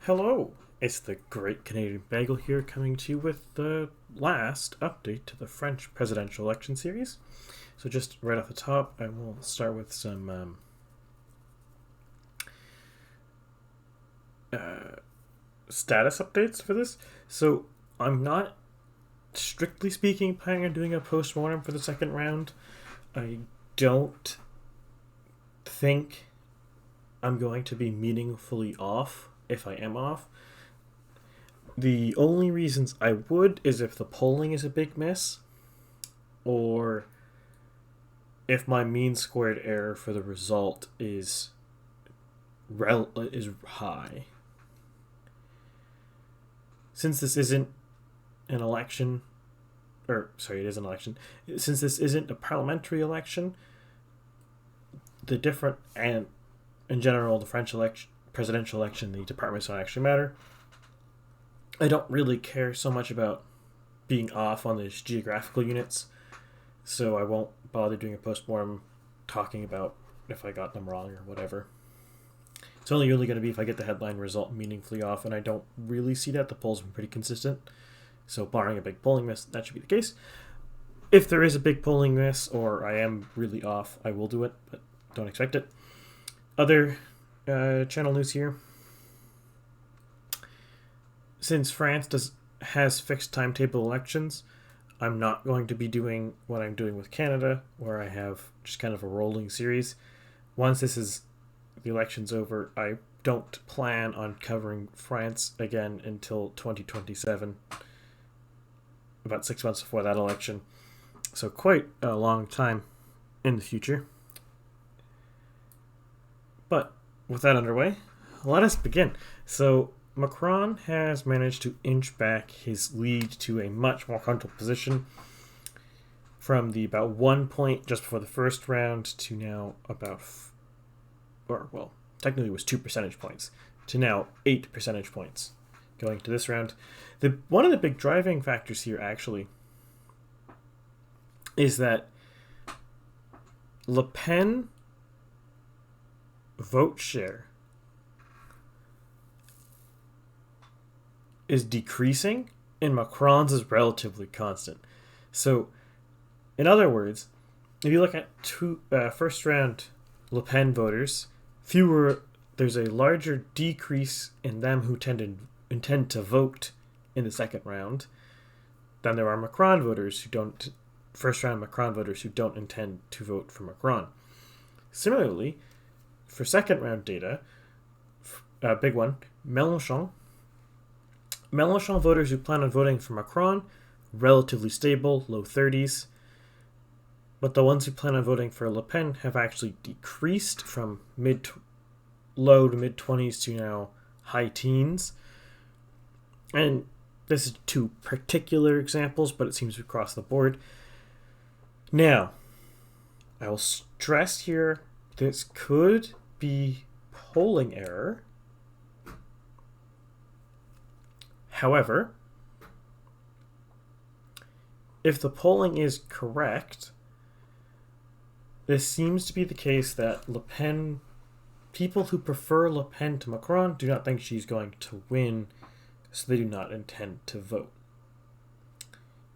Hello, it's the Great Canadian Bagel here coming to you with the last update to the French presidential election series. So just right off the top, I will start with some status updates for this. So I'm not, strictly speaking, planning on doing a post-mortem for the second round. I don't think I'm going to be meaningfully off if I am off. The only reasons I would is if the polling is a big miss, or if my mean squared error for the result is high. Since this isn't an election, it is an election. Since this isn't a parliamentary election, the different and in general the French presidential election, the departments don't actually matter. I don't really care so much about being off on these geographical units, so I won't bother doing a postmortem talking about if I got them wrong or whatever. It's only really going to be if I get the headline result meaningfully off, and I don't really see that. The polls have been pretty consistent, so barring a big polling miss, that should be the case. If there is a big polling miss or I am really off, I will do it, but don't expect it. Other channel news here. Since France has fixed timetable elections, I'm not going to be doing what I'm doing with Canada, where I have just kind of a rolling series. Once the election's over, I don't plan on covering France again until 2027, about 6 months before that election. So quite a long time in the future. But with that underway, let us begin. So Macron has managed to inch back his lead to a much more comfortable position from the about 1 point just before the first round to now technically it was 2 percentage points, to now 8 percentage points going to this round. One of the big driving factors here actually is that Le Pen vote share is decreasing and Macron's is relatively constant. So, in other words, if you look at first round Le Pen voters, there's a larger decrease in them who intend to vote in the second round than there are first round Macron voters who don't intend to vote for Macron. Similarly, for second round data, big one, Mélenchon voters who plan on voting for Macron, relatively stable, low 30s. But the ones who plan on voting for Le Pen have actually decreased from low to mid 20s to now high teens. And this is two particular examples, but it seems across the board. Now, I will stress here, this could be polling error. However, if the polling is correct, this seems to be the case that Le Pen, people who prefer Le Pen to Macron do not think she's going to win, so they do not intend to vote.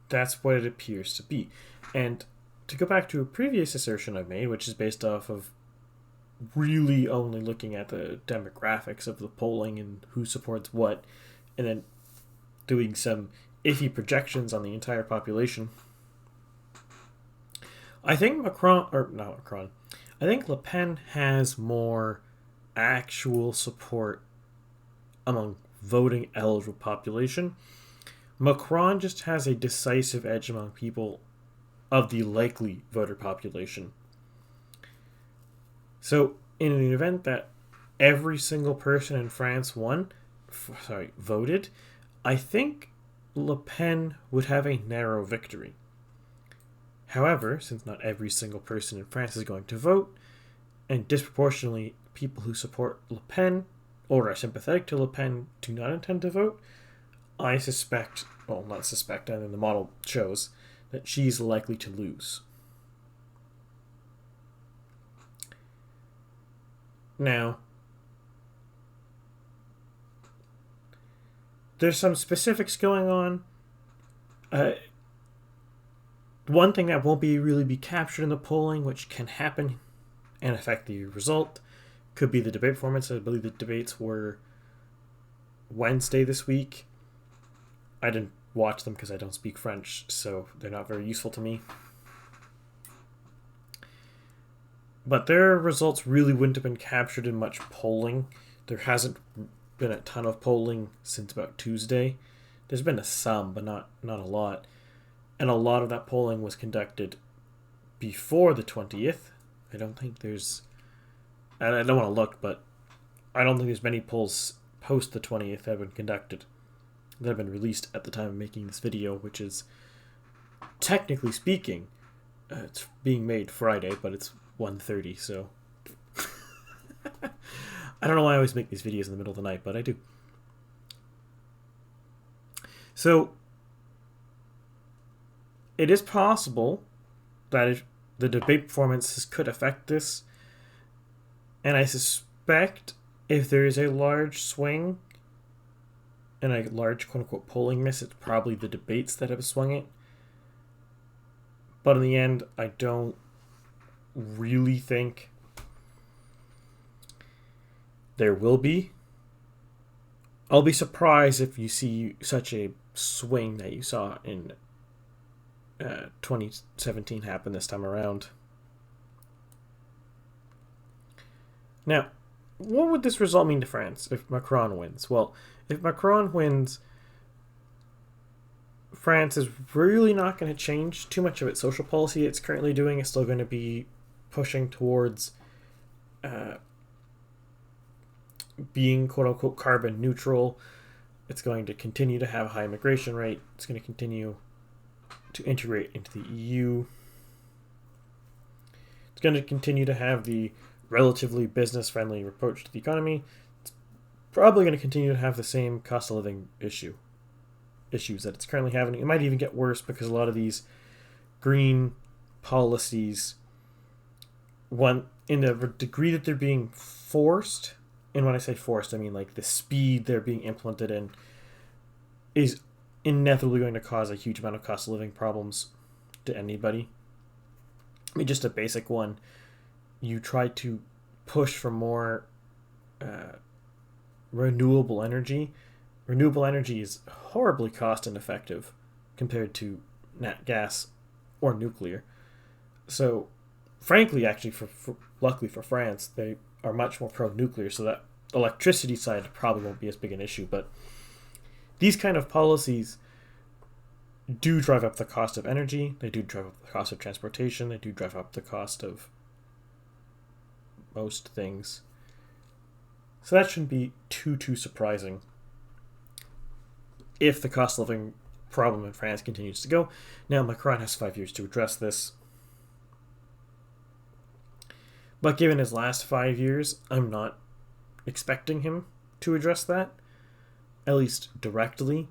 That's what it appears to be. And to go back to a previous assertion I've made, which is based off of really only looking at the demographics of the polling and who supports what, and then doing some iffy projections on the entire population, I think I think Le Pen has more actual support among voting eligible population. Macron just has a decisive edge among people of the likely voter population. So, in an event that every single person in France voted, I think Le Pen would have a narrow victory. However, since not every single person in France is going to vote, and disproportionately people who support Le Pen or are sympathetic to Le Pen do not intend to vote, I suspect, and the model shows, that she's likely to lose. Now, there's some specifics going on. One thing that won't really be captured in the polling, which can happen and affect the result, could be the debate performance. I believe the debates were Wednesday this week. I didn't watch them because I don't speak French, so they're not very useful to me. But their results really wouldn't have been captured in much polling. There hasn't been a ton of polling since about Tuesday. There's been some, but not a lot. And a lot of that polling was conducted before the 20th. I don't think there's... And I don't want to look, but I don't think there's many polls post the 20th that have been conducted, that have been released at the time of making this video, which is, technically speaking, it's being made Friday, but it's 1:30, so... I don't know why I always make these videos in the middle of the night, but I do. So, it is possible that the debate performances could affect this, and I suspect if there is a large swing and a large quote-unquote polling miss, it's probably the debates that have swung it. But in the end, I don't really think there will be. I'll be surprised if you see such a swing that you saw in 2017 happen this time around. Now, what would this result mean to France if Macron wins? Well, if Macron wins, France is really not going to change too much of its social policy it's currently doing. It's still going to be pushing towards being quote-unquote carbon neutral. It's going to continue to have a high immigration rate. It's going to continue to integrate into the EU. It's going to continue to have the relatively business-friendly approach to the economy. It's probably going to continue to have the same cost of living issues that it's currently having. It might even get worse because a lot of these green policies, in the degree that they're being forced, and when I say forced, I mean like the speed they're being implemented in, is inevitably going to cause a huge amount of cost of living problems to anybody. I mean, just a basic one. You try to push for more renewable energy. Renewable energy is horribly cost ineffective compared to nat gas or nuclear. So, frankly, actually, luckily for France, they are much more pro-nuclear, so that electricity side probably won't be as big an issue. But these kind of policies do drive up the cost of energy. They do drive up the cost of transportation. They do drive up the cost of most things. So that shouldn't be too surprising if the cost of living problem in France continues to go. Now, Macron has 5 years to address this. But given his last 5 years, I'm not expecting him to address that, at least directly.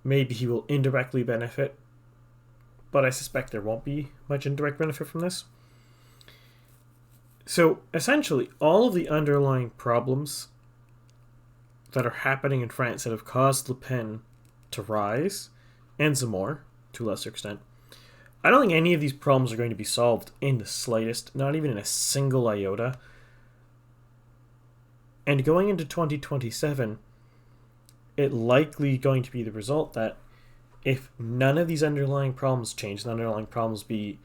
Maybe he will indirectly benefit, but I suspect there won't be much indirect benefit from this. So, essentially, all of the underlying problems that are happening in France that have caused Le Pen to rise, and Zemmour, to a lesser extent, I don't think any of these problems are going to be solved in the slightest, not even in a single iota. And going into 2027, it likely going to be the result that if none of these underlying problems change, the underlying problems be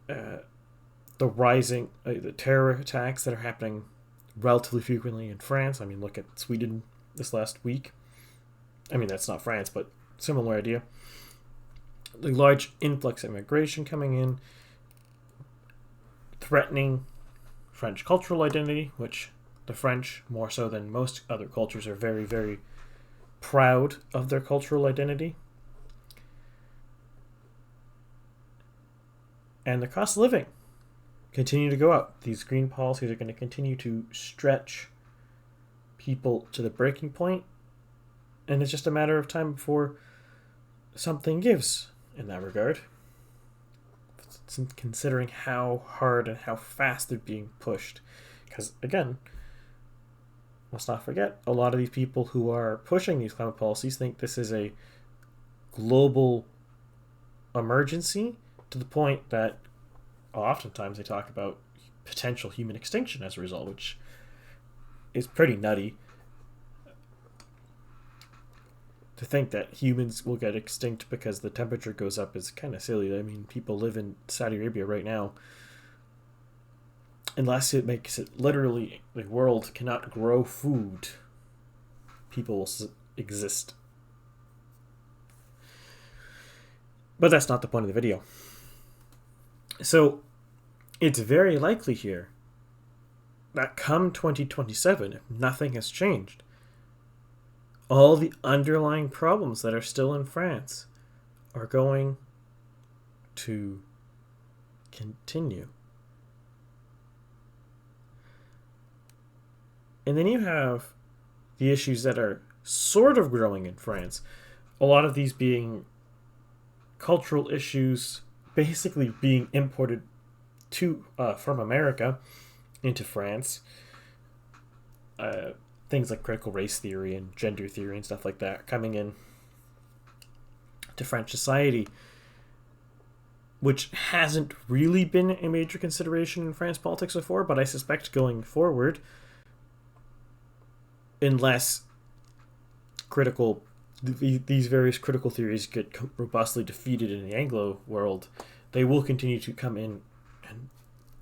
the rising, the terror attacks that are happening relatively frequently in France. I mean, look at Sweden this last week. I mean, that's not France, but similar idea. The large influx of immigration coming in, threatening French cultural identity, which the French, more so than most other cultures, are very, very proud of their cultural identity. And the cost of living continue to go up. These green policies are going to continue to stretch people to the breaking point, and it's just a matter of time before something gives in that regard, considering how hard and how fast they're being pushed. Because, again, let's not forget, a lot of these people who are pushing these climate policies think this is a global emergency, to the point that oftentimes they talk about potential human extinction as a result, which is pretty nutty. To think that humans will get extinct because the temperature goes up is kind of silly. I mean, people live in Saudi Arabia right now. Unless it makes it literally the world cannot grow food, people will exist. But that's not the point of the video. So it's very likely here that come 2027, if nothing has changed, all the underlying problems that are still in France are going to continue. And then you have the issues that are sort of growing in France. A lot of these being cultural issues, basically being imported from America into France. Things like critical race theory and gender theory and stuff like that coming in to French society, which hasn't really been a major consideration in France politics before, but I suspect going forward, unless these various critical theories get robustly defeated in the Anglo world, they will continue to come in and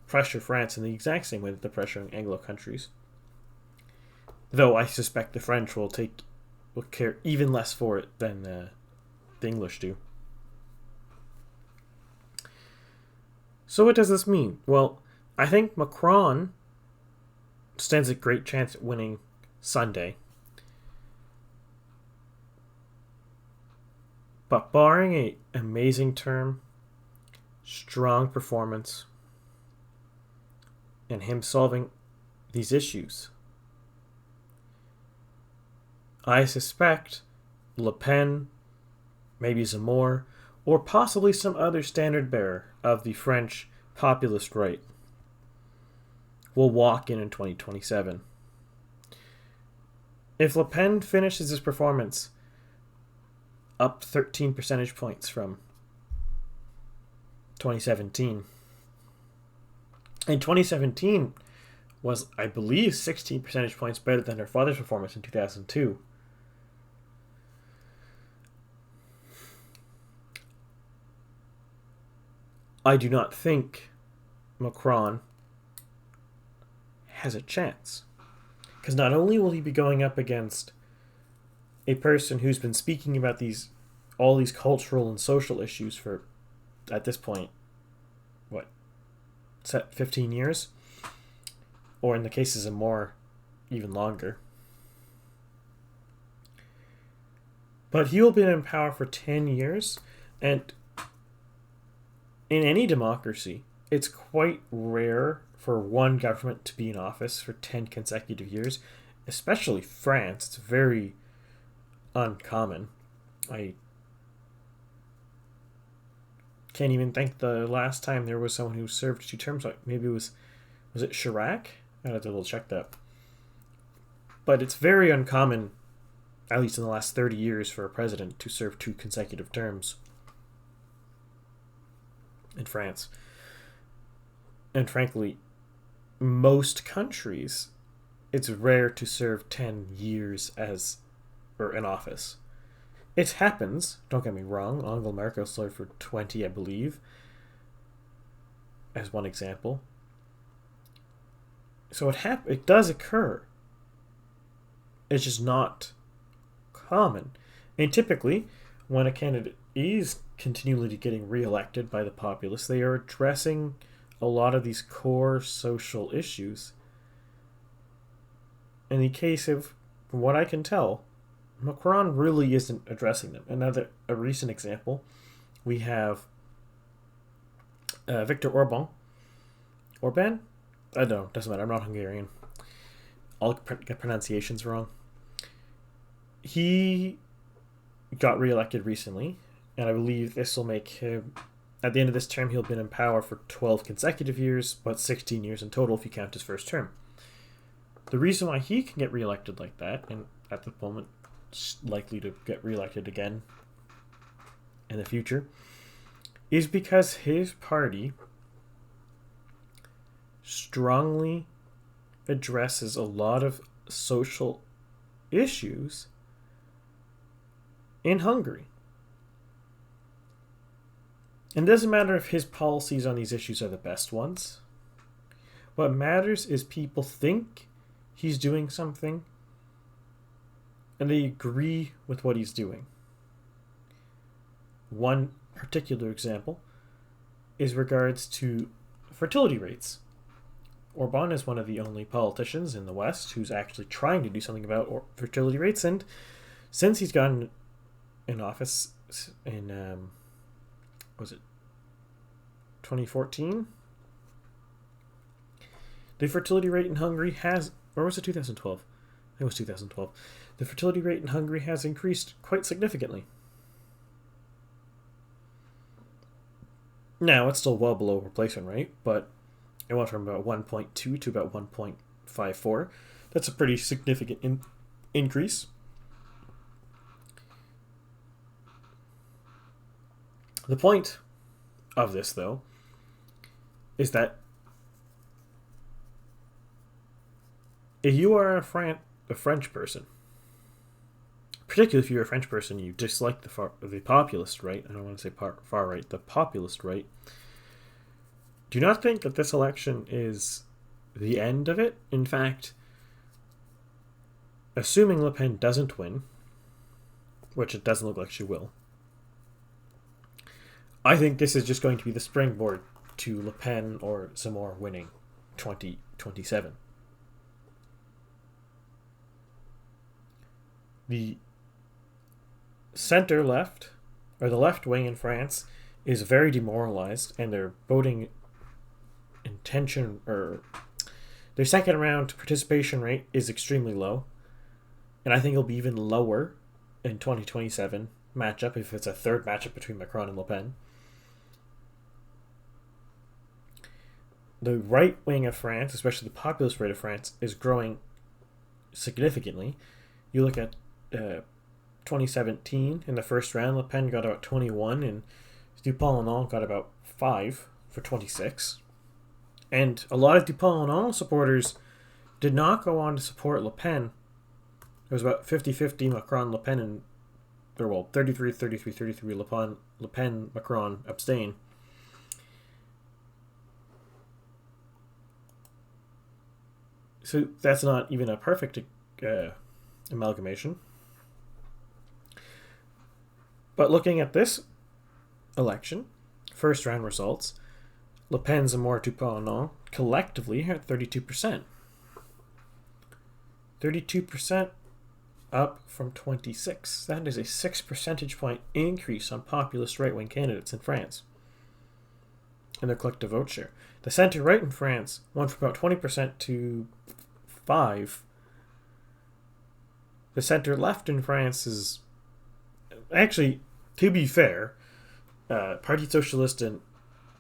pressure France in the exact same way that they're pressuring Anglo countries. Though I suspect the French will care even less for it than the English do. So what does this mean? Well, I think Macron stands a great chance at winning Sunday. But barring an amazing term, strong performance, and him solving these issues, I suspect Le Pen, maybe Zemmour, or possibly some other standard bearer of the French populist right will walk in 2027. If Le Pen finishes his performance up 13 percentage points from 2017, and 2017 was, I believe, 16 percentage points better than her father's performance in 2002. I do not think Macron has a chance. Because not only will he be going up against a person who's been speaking about all these cultural and social issues for, at this point, 15 years? Or in the cases of more, even longer. But he will be in power for 10 years, and in any democracy, it's quite rare for one government to be in office for 10 consecutive years, especially France. It's very uncommon. I can't even think the last time there was someone who served 2 terms. Maybe was it Chirac? I'd have to double check that. But it's very uncommon, at least in the last 30 years, for a president to serve 2 consecutive terms in France. And frankly, most countries, it's rare to serve 10 years in office. It happens, don't get me wrong. Angela Merkel served for 20, I believe, as one example. So it does occur. It's just not common. And typically, when a candidate is continually getting reelected by the populace, they are addressing a lot of these core social issues. In the case of, from what I can tell, Macron really isn't addressing them. A recent example, we have Viktor Orban. Orban? I don't know, doesn't matter, I'm not Hungarian. I'll get pronunciations wrong. He got reelected recently, and I believe this will make him, at the end of this term, he'll been in power for 12 consecutive years, but 16 years in total if you count his first term. The reason why he can get reelected like that, and at the moment likely to get reelected again in the future, is because his party strongly addresses a lot of social issues in Hungary. And it doesn't matter if his policies on these issues are the best ones. What matters is people think he's doing something and they agree with what he's doing. One particular example is regards to fertility rates. Orban is one of the only politicians in the West who's actually trying to do something about fertility rates, and since he's gotten in office in, was it 2014? The fertility rate in Hungary has, or was it 2012? It was 2012. The fertility rate in Hungary has increased quite significantly. Now, it's still well below replacement rate, but it went from about 1.2 to about 1.54. That's a pretty significant increase. The point of this, though, is that if you are a French person, particularly if you're a French person, you dislike the populist right. I don't want to say far right, the populist right. Do not think that this election is the end of it. In fact, assuming Le Pen doesn't win, which it doesn't look like she will, I think this is just going to be the springboard to Le Pen or Zemmour winning 2027. The center left, or the left wing in France, is very demoralized, and their voting intention, or their second round participation rate is extremely low. And I think it'll be even lower in 2027 matchup if it's a third matchup between Macron and Le Pen. The right wing of France, especially the populist right of France, is growing significantly. You look at 2017, in the first round, Le Pen got about 21, and Dupont-Aignan got about 5 for 26. And a lot of Dupont-Aignan supporters did not go on to support Le Pen. It was about 50-50 Macron-Le Pen, and 33-33 Le Pen, Macron abstain. So that's not even a perfect amalgamation. But looking at this election, first round results, Le Pen, Zemmour, Dupont-Aignan collectively are at 32%. 32% up from 26. That is a 6 percentage point increase on populist right-wing candidates in France in their collective vote share. The center-right in France went from about 20% to 5%. The center-left in France is actually, to be fair, Parti Socialiste and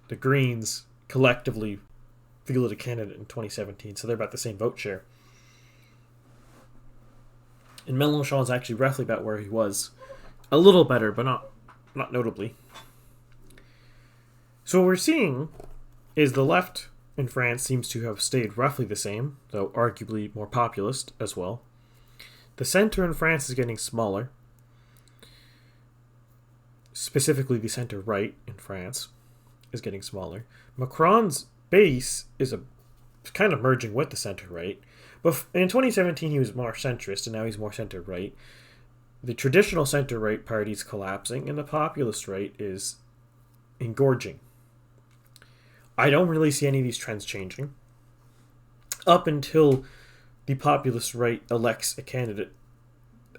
the Greens collectively fielded a candidate in 2017, so they're about the same vote share. And Mélenchon is actually roughly about where he was. A little better, but not notably. So what we're seeing is the left in France seems to have stayed roughly the same, though arguably more populist as well. The center in France is getting smaller. Specifically, the center-right in France is getting smaller. Macron's base is kind of merging with the center-right. But in 2017, he was more centrist, and now he's more center-right. The traditional center-right party is collapsing, and the populist right is engorging. I don't really see any of these trends changing up until the populist right elects a candidate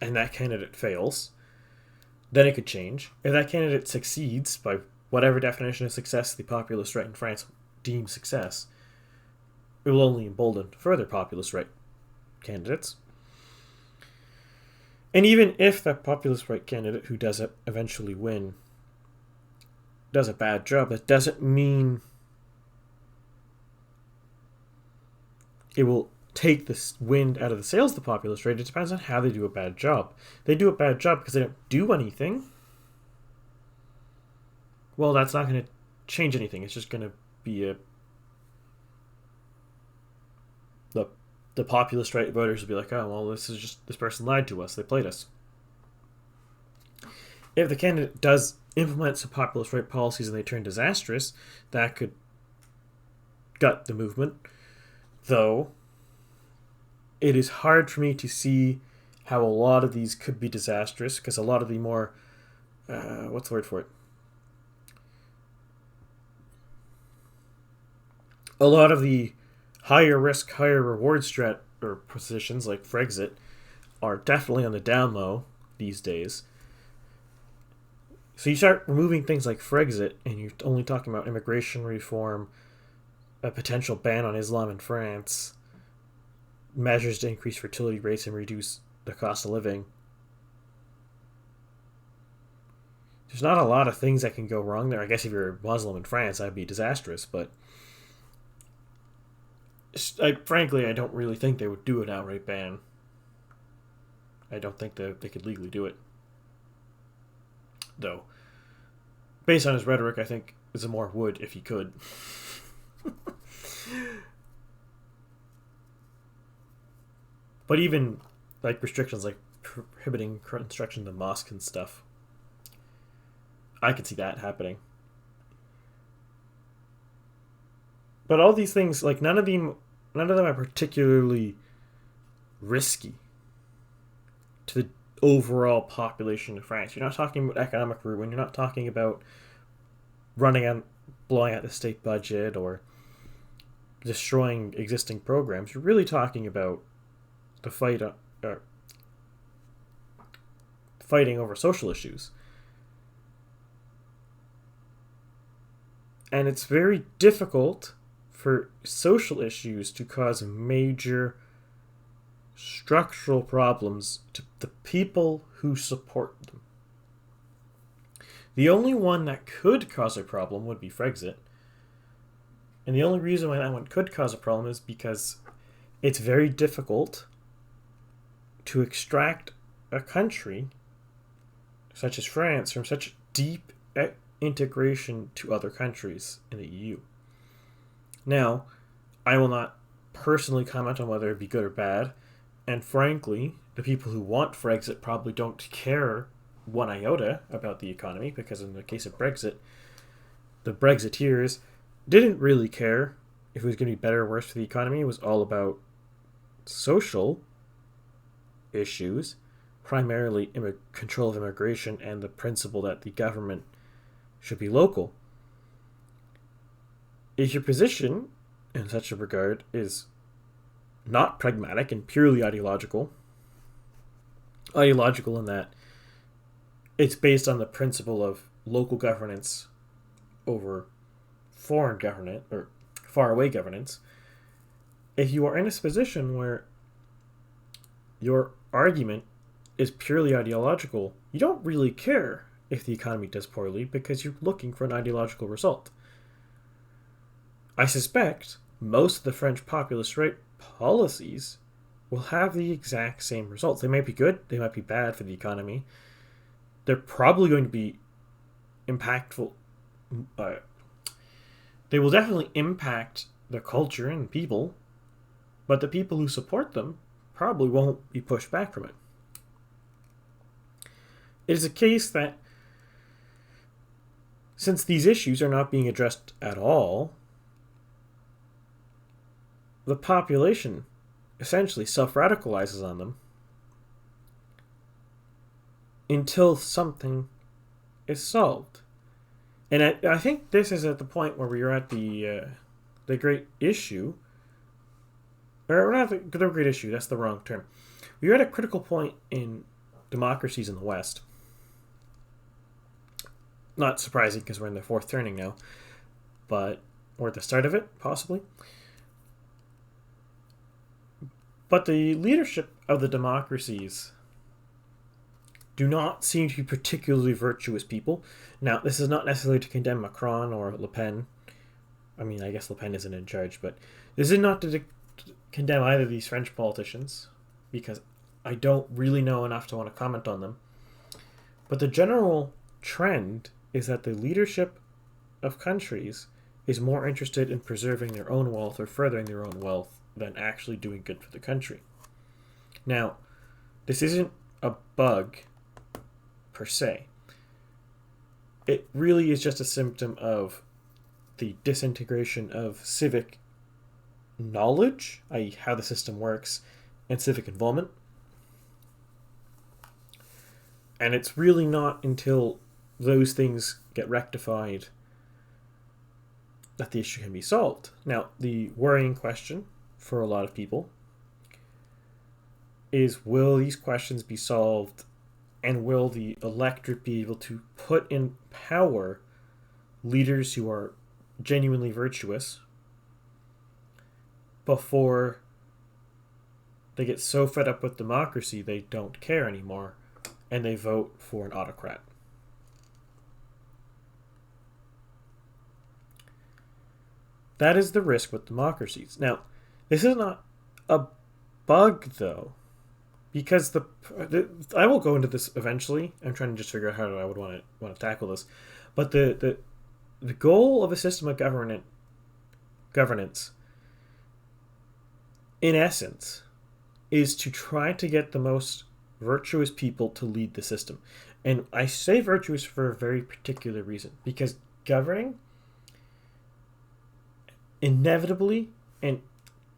and that candidate fails. Then it could change. If that candidate succeeds by whatever definition of success the populist right in France deems success, it will only embolden further populist right candidates. And even if that populist right candidate who does eventually win does a bad job, that doesn't mean it will take the wind out of the sails of the populist right? It depends on how they do a bad job. They do a bad job because they don't do anything. Well, that's not going to change anything. It's just going to be the populist right voters will be like, oh, well, this person lied to us. They played us. If the candidate does implement some populist right policies and they turn disastrous, that could gut the movement. Though, it is hard for me to see how a lot of these could be disastrous, because a lot of the more, what's the word for it? A lot of the higher risk, higher reward or positions like Frexit are definitely on the down low these days. So you start removing things like Frexit, and you're only talking about immigration reform, a potential ban on Islam in France, measures to increase fertility rates and reduce the cost of living. There's not a lot of things that can go wrong there. I guess if you're Muslim in France, that'd be disastrous, but frankly, I don't really think they would do an outright ban. I don't think that they could legally do it. Though, based on his rhetoric, I think Zamor would if he could. But even like restrictions like prohibiting construction of mosques and stuff, I could see that happening. But all these things, like none of them are particularly risky to the overall population of France. You're not talking about economic ruin. You're not talking about blowing out the state budget or destroying existing programs. You're really talking about the fighting over social issues. And it's very difficult for social issues to cause major structural problems to the people who support them. The only one that could cause a problem would be Frexit. And the only reason why that one could cause a problem is because it's very difficult to extract a country such as France from such deep integration to other countries in the EU. Now, I will not personally comment on whether it'd be good or bad, and frankly, the people who want Frexit probably don't care one iota about the economy, because in the case of Brexit, the Brexiteers didn't really care if it was going to be better or worse for the economy. It was all about social issues, primarily control of immigration and the principle that the government should be local. If your position in such a regard is not pragmatic and purely ideological in that it's based on the principle of local governance over foreign government or faraway governance, if you are in a position where your argument is purely ideological, you don't really care if the economy does poorly because you're looking for an ideological result. I suspect most of the French populist right policies will have the exact same results. They might be good, they might be bad for the economy. They're probably going to be impactful. They will definitely impact the culture and people, but the people who support them probably won't be pushed back from it. It is a case that, since these issues are not being addressed at all, the population essentially self-radicalizes on them until something is solved. And I think this is at the point where we are at the great issue, or not the great issue, that's the wrong term. We are at a critical point in democracies in the West. Not surprising because we're in the fourth turning now, but we're at the start of it, possibly. But the leadership of the democracies do not seem to be particularly virtuous people. Now, this is not necessarily to condemn Macron or Le Pen. I mean, I guess Le Pen isn't in charge, but this is not to condemn either of these French politicians because I don't really know enough to want to comment on them. But the general trend is that the leadership of countries is more interested in preserving their own wealth or furthering their own wealth than actually doing good for the country. Now, this isn't a bug per se. It really is just a symptom of the disintegration of civic knowledge, i.e. how the system works, and civic involvement. And it's really not until those things get rectified that the issue can be solved. Now, the worrying question for a lot of people is, will these questions be solved, and will the electorate be able to put in power leaders who are genuinely virtuous before they get so fed up with democracy they don't care anymore and they vote for an autocrat? That is the risk with democracies. Now, this is not a bug, though, because I will go into this eventually. I'm trying to just figure out how I would want to tackle this. But the goal of a system of governance, in essence, is to try to get the most virtuous people to lead the system. And I say virtuous for a very particular reason, because governing inevitably and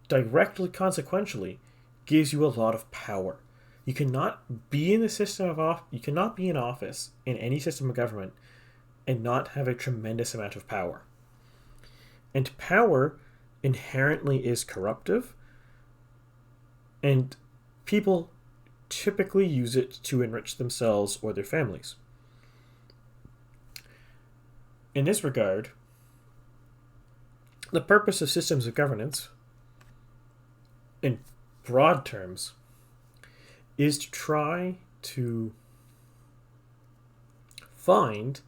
directly consequentially gives you a lot of power. You cannot be in the system of you cannot be in office in any system of government and not have a tremendous amount of power. And power inherently is corruptive, and people typically use it to enrich themselves or their families. In this regard, the purpose of systems of governance, in broad terms, is to try to find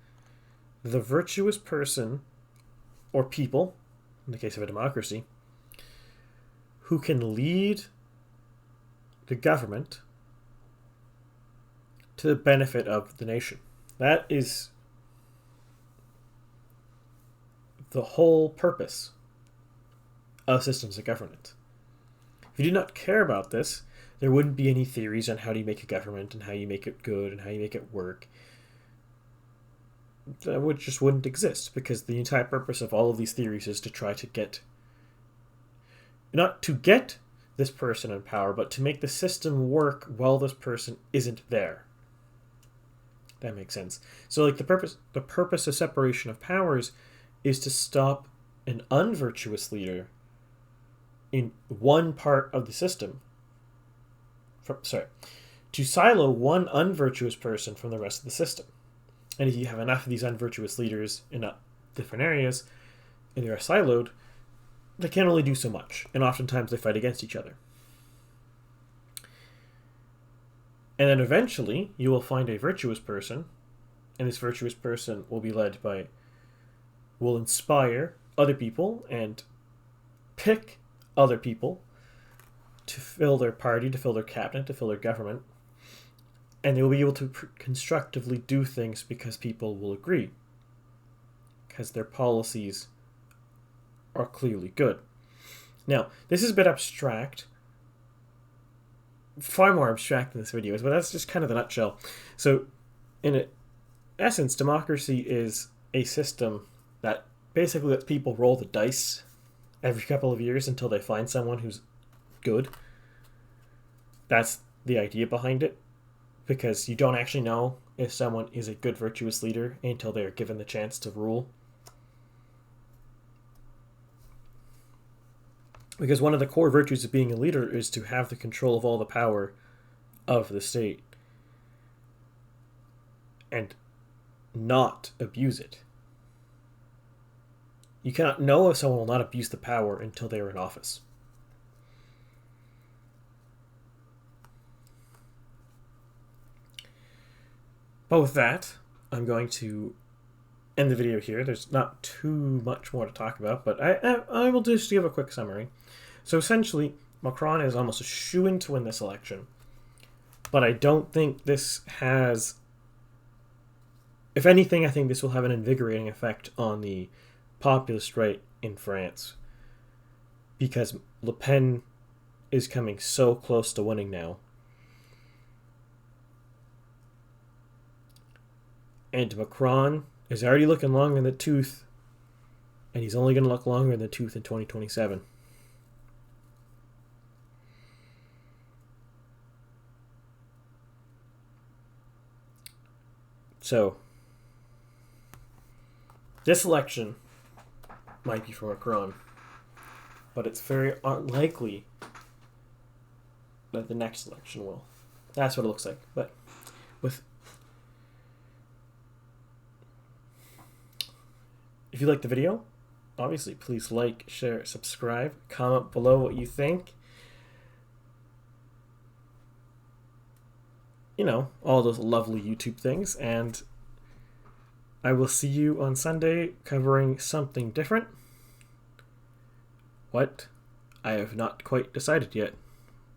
the virtuous person or people, in the case of a democracy, who can lead the government to the benefit of the nation. That is the whole purpose of systems of government. If you do not care about this, there wouldn't be any theories on how do you make a government and how you make it good and how you make it work. That just wouldn't exist, because the entire purpose of all of these theories is to try to get, not to get this person in power, but to make the system work while this person isn't there. That makes sense. So, like, the purpose of separation of powers is to stop an unvirtuous leader in one part of the system. To silo one unvirtuous person from the rest of the system. And if you have enough of these unvirtuous leaders in different areas, and they are siloed, they can only do so much. And oftentimes they fight against each other. And then eventually you will find a virtuous person, and this virtuous person will will inspire other people and pick other people to fill their party, to fill their cabinet, to fill their government. And they will be able to constructively do things because people will agree, because their policies are clearly good. Now, this is a bit abstract, far more abstract than this video is, but that's just kind of the nutshell. So, in essence, democracy is a system that basically lets people roll the dice every couple of years until they find someone who's good. That's the idea behind it, because you don't actually know if someone is a good, virtuous leader until they are given the chance to rule. Because one of the core virtues of being a leader is to have the control of all the power of the state and not abuse it. You cannot know if someone will not abuse the power until they are in office. But with that, I'm going to end the video here. There's not too much more to talk about, but I will just give a quick summary. So essentially, Macron is almost a shoo-in to win this election. But I don't think this has... If anything, I think this will have an invigorating effect on the populist right in France. Because Le Pen is coming so close to winning now. And Macron is already looking longer in the tooth. And he's only going to look longer in the tooth in 2027. So, this election might be for Macron, but it's very unlikely that the next election will. That's what it looks like. But if you like the video, obviously please like, share, subscribe, comment below what you think. You know, all those lovely YouTube things, and I will see you on Sunday covering something different. What? I have not quite decided yet,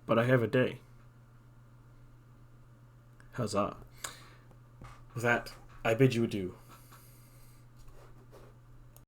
but I have a day. Huzzah. With that, I bid you adieu.